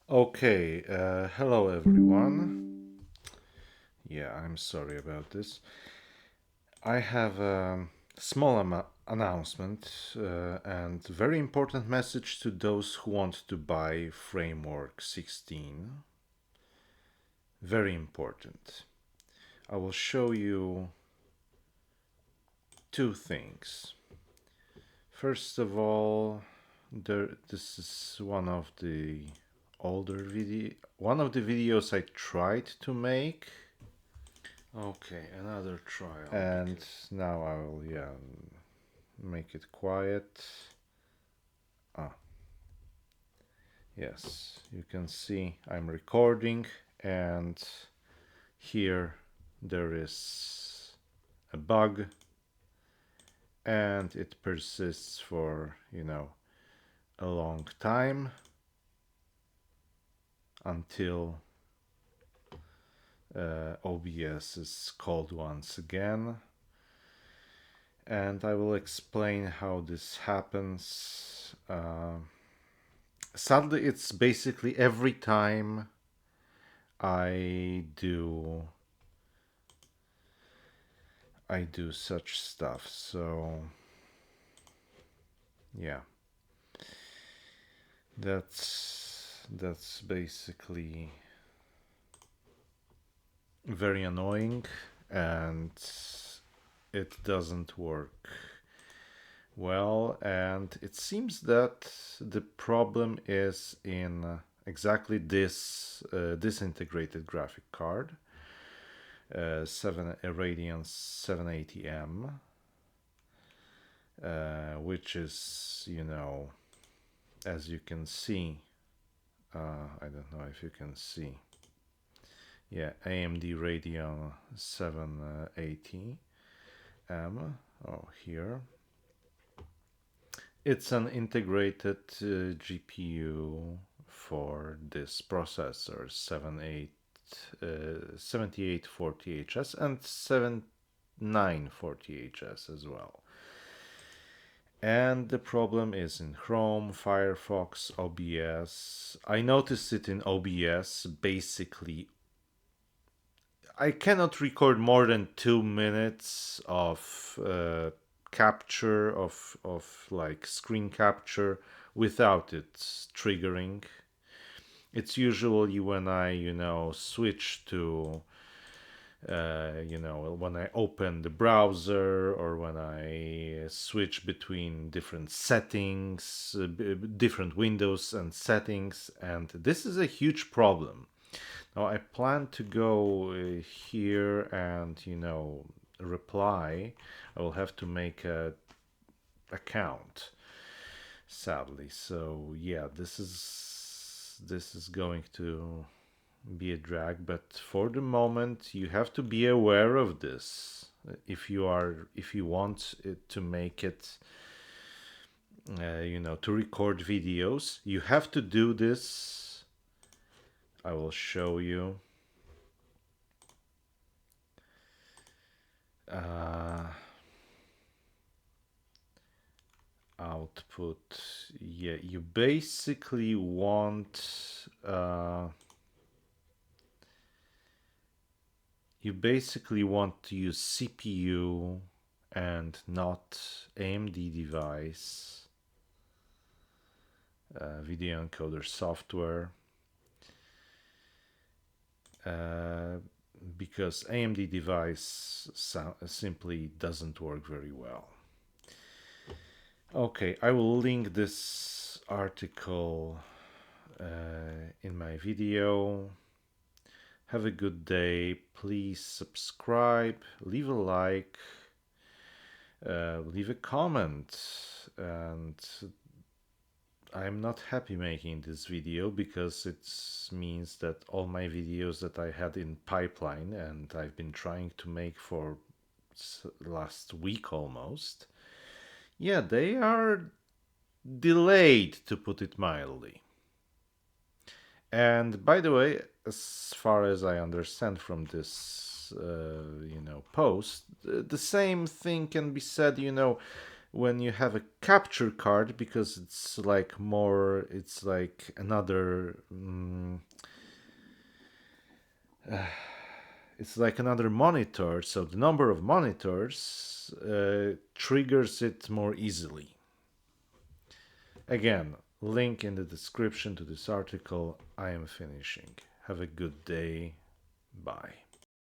Okay, hello everyone. Yeah, I'm sorry about this. I have a small announcement and very important message to those who want to buy Framework 16. Very important. I will show you two things. First of all, this is one of the videos I tried to make. Okay, another trial. And now I will, yeah, make it quiet. Ah, yes, you can see I'm recording, and here there is a bug, and it persists for, a long time until OBS is called once again. And I will explain how this happens. Sadly, it's basically every time I do I do such stuff. So yeah, that's basically very annoying, and it doesn't work well. And it seems that the problem is in exactly this integrated graphic card, a Radeon 780M, which is, as you can see, I don't know if you can see. Yeah, AMD Radeon 780M. Oh, here. It's an integrated GPU for this processor, 7840HS and 7940HS as well. And the problem is in Chrome, Firefox, OBS. I noticed it in OBS. Basically, I cannot record more than 2 minutes of capture of like screen capture without it triggering. It's usually when I switch to when I open the browser, or when I switch between different settings, different windows and settings, and this is a huge problem. Now I plan to go here and reply. I will have to make a account, sadly. So yeah, this is going to be a drag, but for the moment you have to be aware of this if you want it to make it to record videos. You have to do this. I will show you. uh, Output. Yeah, you basically want to use CPU and not AMD device, video encoder software, uh, because AMD device simply doesn't work very well. Okay, I will link this article in my video. Have a good day. Please subscribe, leave a like, leave a comment. And I'm not happy making this video because it means that all my videos that I had in pipeline and I've been trying to make for last week almost, yeah, they are delayed, to put it mildly. And by the way, as far as I understand from this, post, the same thing can be said, when you have a capture card, because it's like more, it's like another, it's like another monitor, so the number of monitors triggers it more easily. Again, link in the description to this article. I am finishing. Have a good day. Bye.